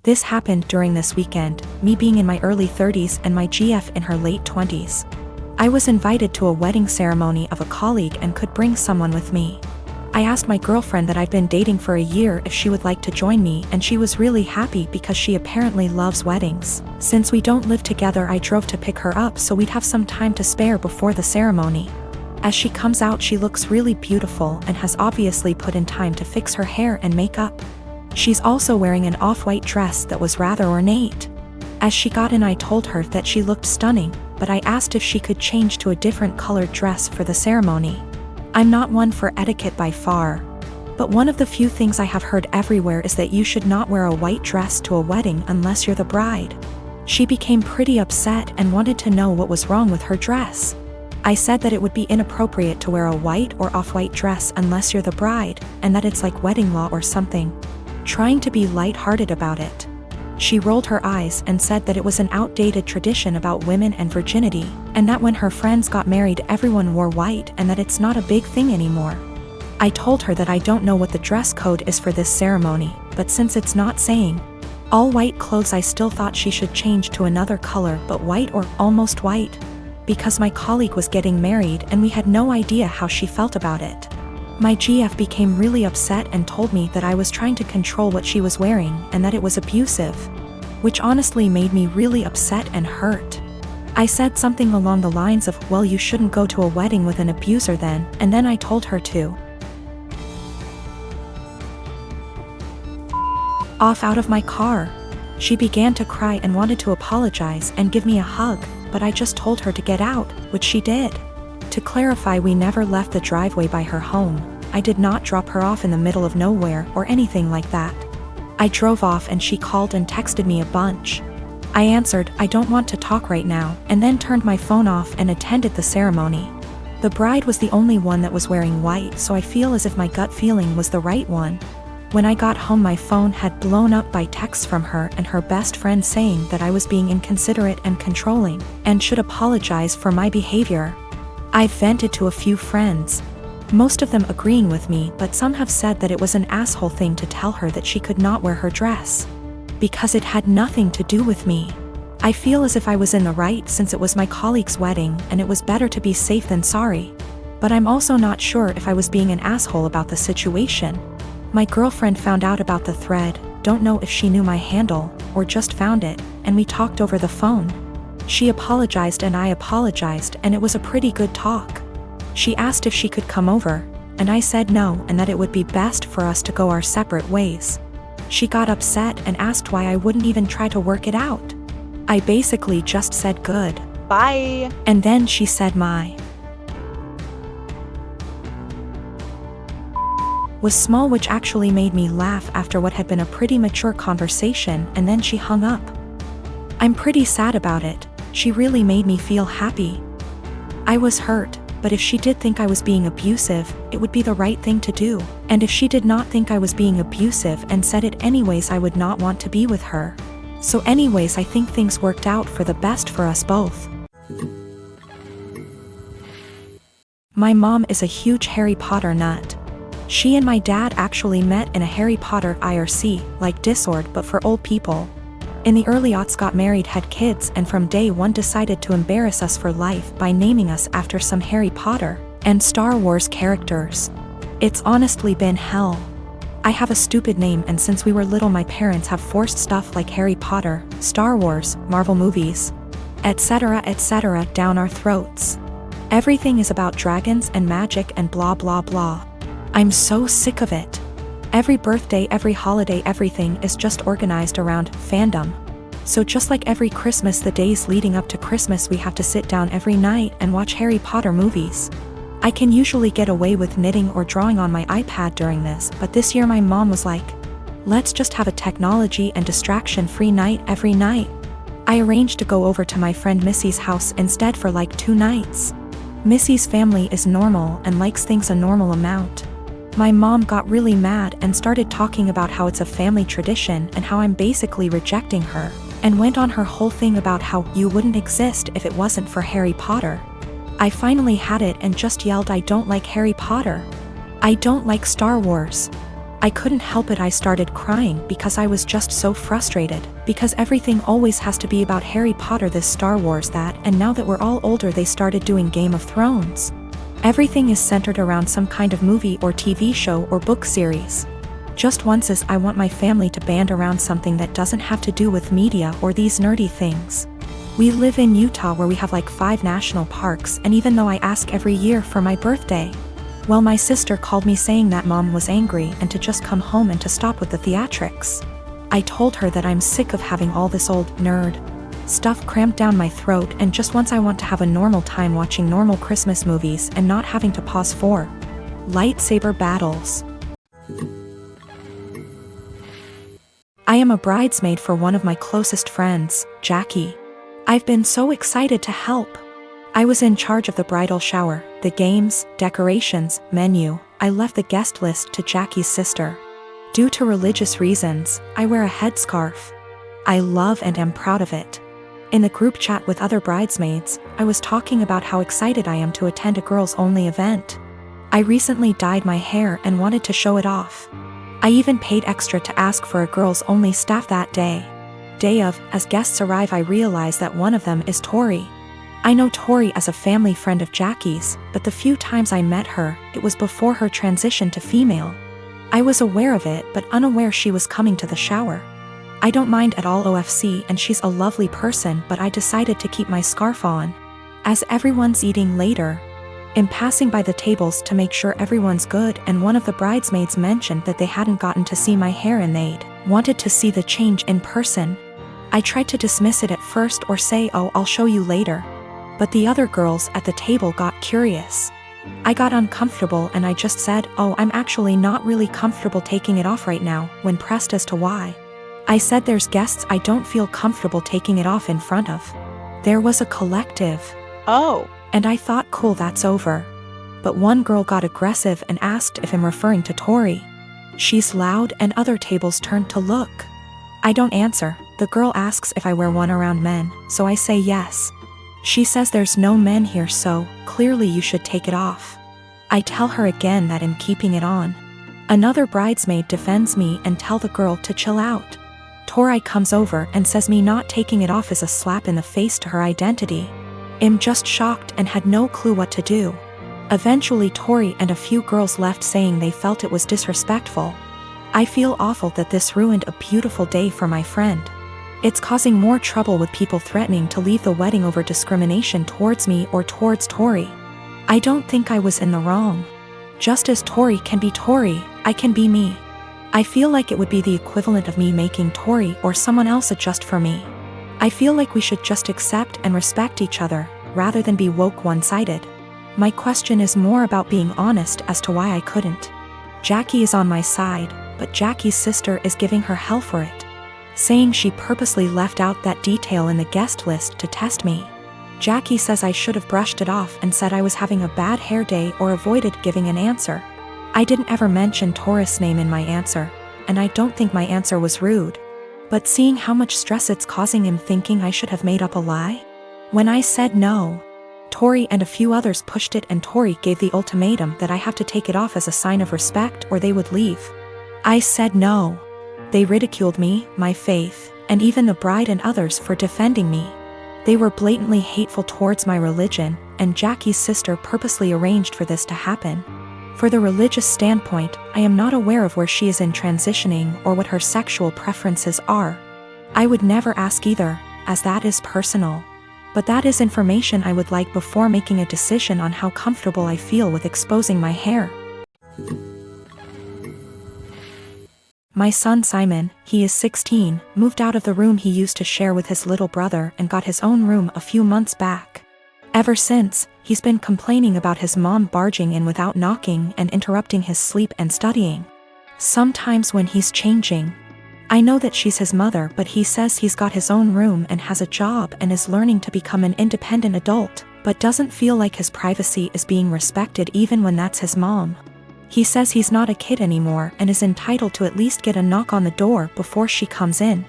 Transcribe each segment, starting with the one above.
This happened during this weekend, me being in my early 30s and my GF in her late 20s. I was invited to a wedding ceremony of a colleague and could bring someone with me. I asked my girlfriend that I've been dating for a year if she would like to join me, and she was really happy because she apparently loves weddings. Since we don't live together, I drove to pick her up so we'd have some time to spare before the ceremony. As she comes out, she looks really beautiful and has obviously put in time to fix her hair and makeup. She's also wearing an off-white dress that was rather ornate. As she got in, I told her that she looked stunning, but I asked if she could change to a different colored dress for the ceremony. I'm not one for etiquette by far, but one of the few things I have heard everywhere is that you should not wear a white dress to a wedding unless you're the bride. She became pretty upset and wanted to know what was wrong with her dress. I said that it would be inappropriate to wear a white or off-white dress unless you're the bride, and that it's like wedding law or something. Trying to be light-hearted about it. She rolled her eyes and said that it was an outdated tradition about women and virginity, and that when her friends got married everyone wore white and that it's not a big thing anymore. I told her that I don't know what the dress code is for this ceremony, but since it's not saying all white clothes, I still thought she should change to another color, but white or almost white, because my colleague was getting married and we had no idea how she felt about it. My GF became really upset and told me that I was trying to control what she was wearing and that it was abusive, which honestly made me really upset and hurt. I said something along the lines of, well, you shouldn't go to a wedding with an abuser then, and then I told her to off out of my car. She began to cry and wanted to apologize and give me a hug, but I just told her to get out, which she did. To clarify, we never left the driveway by her home. I did not drop her off in the middle of nowhere or anything like that. I drove off and she called and texted me a bunch. I answered, I don't want to talk right now, and then turned my phone off and attended the ceremony. The bride was the only one that was wearing white, so I feel as if my gut feeling was the right one. When I got home, my phone had blown up by texts from her and her best friend saying that I was being inconsiderate and controlling, and should apologize for my behavior. I vented to a few friends, most of them agreeing with me, but some have said that it was an asshole thing to tell her that she could not wear her dress, because it had nothing to do with me. I feel as if I was in the right since it was my colleague's wedding and it was better to be safe than sorry. But I'm also not sure if I was being an asshole about the situation. My girlfriend found out about the thread, don't know if she knew my handle, or just found it, and we talked over the phone. She apologized and I apologized, and it was a pretty good talk. She asked if she could come over, and I said no and that it would be best for us to go our separate ways. She got upset and asked why I wouldn't even try to work it out. I basically just said good. Bye. And then she said my was small, which actually made me laugh after what had been a pretty mature conversation, and then she hung up. I'm pretty sad about it. She really made me feel happy. I was hurt, but if she did think I was being abusive, it would be the right thing to do. And if she did not think I was being abusive and said it anyways, I would not want to be with her. So anyways, I think things worked out for the best for us both. My mom is a huge Harry Potter nut. She and my dad actually met in a Harry Potter IRC, like Discord but for old people. In the early aughts got married, had kids, and from day one decided to embarrass us for life by naming us after some Harry Potter and Star Wars characters. It's honestly been hell. I have a stupid name, and since we were little my parents have forced stuff like Harry Potter, Star Wars, Marvel movies, etc. down our throats. Everything is about dragons and magic and blah blah blah. I'm so sick of it. Every birthday, every holiday, everything is just organized around fandom. So just like every Christmas, the days leading up to Christmas we have to sit down every night and watch Harry Potter movies. I can usually get away with knitting or drawing on my iPad during this, but this year my mom was like, let's just have a technology and distraction-free night every night. I arranged to go over to my friend Missy's house instead for like 2 nights. Missy's family is normal and likes things a normal amount. My mom got really mad and started talking about how it's a family tradition and how I'm basically rejecting her, and went on her whole thing about how you wouldn't exist if it wasn't for Harry Potter. I finally had it and just yelled, I don't like Harry Potter. I don't like Star Wars. I couldn't help it, I started crying because I was just so frustrated, because everything always has to be about Harry Potter, this, Star Wars, that, and now that we're all older they started doing Game of Thrones. Everything is centered around some kind of movie or TV show or book series. Just once is I want my family to band around something that doesn't have to do with media or these nerdy things. We live in Utah where we have like 5 national parks, and even though I ask every year for my birthday, well, my sister called me saying that mom was angry and to just come home and to stop with the theatrics. I told her that I'm sick of having all this old nerd stuff crammed down my throat, and just once I want to have a normal time watching normal Christmas movies and not having to pause for lightsaber battles. I am a bridesmaid for one of my closest friends, Jackie. I've been so excited to help. I was in charge of the bridal shower, the games, decorations, menu. I left the guest list to Jackie's sister. Due to religious reasons, I wear a headscarf. I love and am proud of it. In the group chat with other bridesmaids, I was talking about how excited I am to attend a girls-only event. I recently dyed my hair and wanted to show it off. I even paid extra to ask for a girls-only staff that day. Day of, as guests arrive, I realize that one of them is Tori. I know Tori as a family friend of Jackie's, but the few times I met her, it was before her transition to female. I was aware of it but unaware she was coming to the shower. I don't mind at all OFC and she's a lovely person, but I decided to keep my scarf on. As everyone's eating later, I'm passing by the tables to make sure everyone's good, and one of the bridesmaids mentioned that they hadn't gotten to see my hair and they'd wanted to see the change in person. I tried to dismiss it at first or say, oh, I'll show you later. But the other girls at the table got curious. I got uncomfortable and I just said, oh, I'm actually not really comfortable taking it off right now, when pressed as to why. I said there's guests I don't feel comfortable taking it off in front of. There was a collective "oh," and I thought, cool, that's over. But one girl got aggressive and asked if I'm referring to Tori. She's loud and other tables turned to look. I don't answer. The girl asks if I wear one around men, so I say yes. She says there's no men here, so clearly you should take it off. I tell her again that I'm keeping it on. Another bridesmaid defends me and tell the girl to chill out. Tori comes over and says me not taking it off is a slap in the face to her identity. I'm just shocked and had no clue what to do. Eventually Tori and a few girls left saying they felt it was disrespectful. I feel awful that this ruined a beautiful day for my friend. It's causing more trouble with people threatening to leave the wedding over discrimination towards me or towards Tori. I don't think I was in the wrong. Just as Tori can be Tori, I can be me. I feel like it would be the equivalent of me making Tori or someone else adjust for me. I feel like we should just accept and respect each other, rather than be woke one-sided. My question is more about being honest as to why I couldn't. Jackie is on my side, but Jackie's sister is giving her hell for it, saying she purposely left out that detail in the guest list to test me. Jackie says I should have brushed it off and said I was having a bad hair day or avoided giving an answer. I didn't ever mention Tori's name in my answer, and I don't think my answer was rude. But seeing how much stress it's causing him, thinking I should have made up a lie? When I said no, Tori and a few others pushed it, and Tori gave the ultimatum that I have to take it off as a sign of respect or they would leave. I said no. They ridiculed me, my faith, and even the bride and others for defending me. They were blatantly hateful towards my religion, and Jackie's sister purposely arranged for this to happen. For the religious standpoint, I am not aware of where she is in transitioning or what her sexual preferences are. I would never ask either, as that is personal. But that is information I would like before making a decision on how comfortable I feel with exposing my hair. My son Simon, he is 16, moved out of the room he used to share with his little brother and got his own room a few months back. Ever since, he's been complaining about his mom barging in without knocking and interrupting his sleep and studying. Sometimes when he's changing, I know that she's his mother, but he says he's got his own room and has a job and is learning to become an independent adult, but doesn't feel like his privacy is being respected even when that's his mom. He says he's not a kid anymore and is entitled to at least get a knock on the door before she comes in.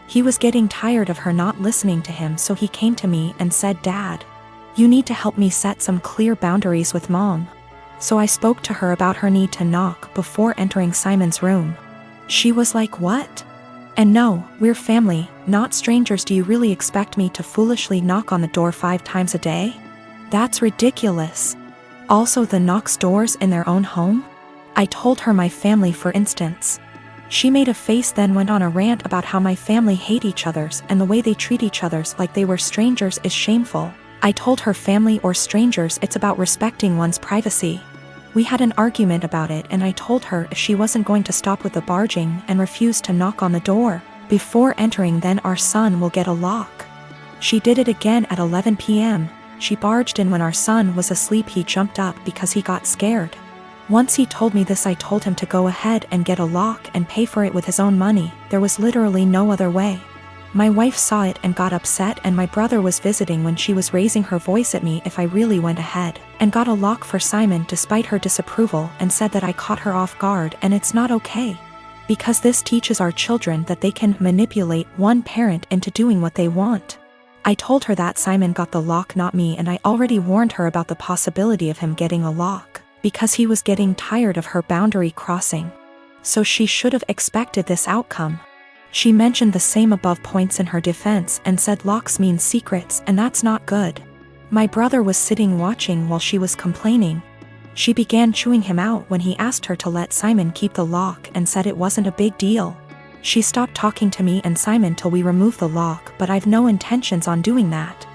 He was getting tired of her not listening to him, so he came to me and said, "Dad, you need to help me set some clear boundaries with Mom. So I spoke to her about her need to knock before entering Simon's room. She was like, "What? And no, we're family, not strangers. Do you really expect me to foolishly knock on the door 5 times a day? That's ridiculous. Also, the knocks doors in their own home?" I told her my family, for instance. She made a face, then went on a rant about how my family hate each other's and the way they treat each other's like they were strangers is shameful. I told her family or strangers, it's about respecting one's privacy. We had an argument about it, and I told her if she wasn't going to stop with the barging and refuse to knock on the door before entering, then our son will get a lock. She did it again at 11 p.m. She barged in when our son was asleep. He jumped up because he got scared. Once he told me this, I told him to go ahead and get a lock and pay for it with his own money. There was literally no other way. My wife saw it and got upset, and my brother was visiting when she was raising her voice at me if I really went ahead and got a lock for Simon despite her disapproval, and said that I caught her off guard and it's not okay. Because this teaches our children that they can manipulate one parent into doing what they want. I told her that Simon got the lock, not me, and I already warned her about the possibility of him getting a lock because he was getting tired of her boundary crossing. So she should have expected this outcome. She mentioned the same above points in her defense and said locks mean secrets, and that's not good. My brother was sitting watching while she was complaining. She began chewing him out when he asked her to let Simon keep the lock and said it wasn't a big deal. She stopped talking to me and Simon till we removed the lock, but I've no intentions on doing that.